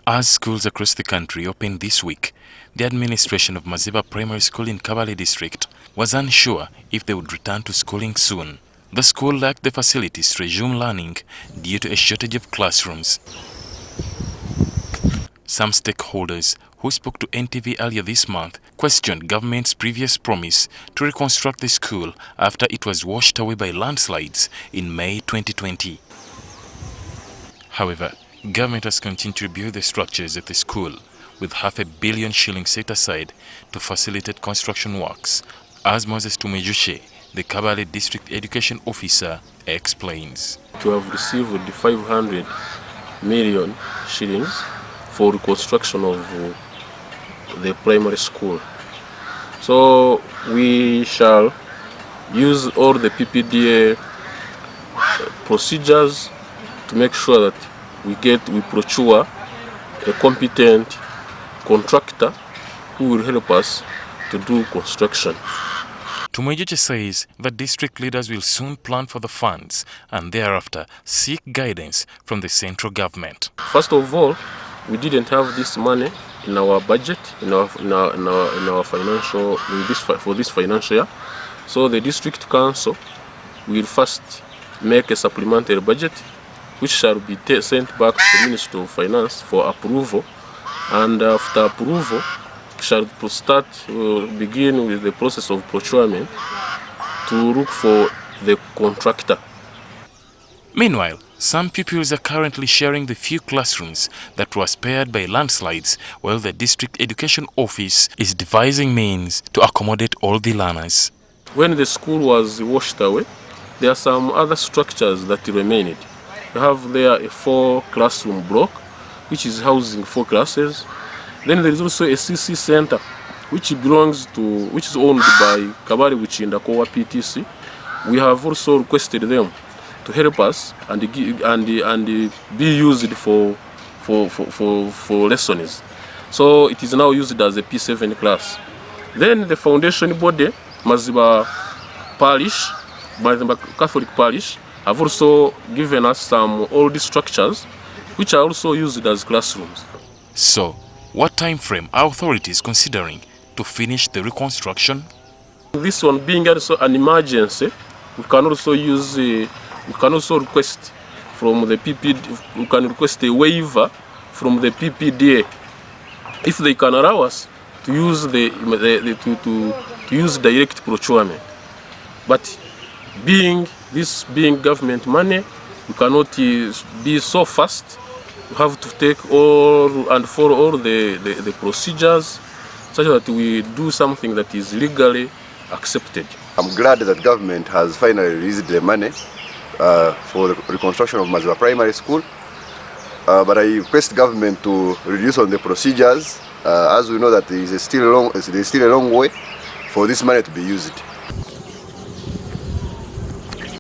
As schools across the country opened this week, the administration of Maziba Primary School in Kabale District was unsure if they would return to schooling soon. The school lacked the facilities to resume learning due to a shortage of classrooms. Some stakeholders who spoke to NTV earlier this month questioned government's previous promise to reconstruct the school after it was washed away by landslides in May 2020. However, government has continued to rebuild the structures at the school, with $500 million shillings set aside to facilitate construction works, as Moses Tumejushe, the Kabale District Education Officer, explains. To have received the 500 million shillings for reconstruction of the primary school. So we shall use all the PPDA procedures to make sure that we procure a competent contractor who will help us to do construction. Tumejushe says that district leaders will soon plan for the funds and thereafter seek guidance from the central government. First of all, we didn't have this money in our budget, in our financial for this financial year. So the district council will first make a supplementary budget, which shall be sent back to the Ministry of Finance for approval, and after approval, shall begin with the process of procurement to look for the contractor. Meanwhile, some pupils are currently sharing the few classrooms that were spared by landslides, while the district education office is devising means to accommodate all the learners. When the school was washed away, there are some other structures that remained. We have there a 4-classroom block, which is housing 4 classes. Then there is also a CC center, which is owned by Kabale PTC. We have also requested them to help us and be used for lessons. So it is now used as a P7 class. Then the foundation body, Maziba Catholic Parish, have also given us some old structures which are also used as classrooms. So, what time frame are authorities considering to finish the reconstruction? This one being also an emergency, we can also request from the PPD. We can request a waiver from the PPDA if they can allow us to use to use direct procurement. But being government money, we cannot be so fast. We have to take follow all the procedures such that we do something that is legally accepted. I'm glad that government has finally released the money for the reconstruction of Maziba Primary School, but I request government to reduce on the procedures, as we know that there is still a long way for this money to be used.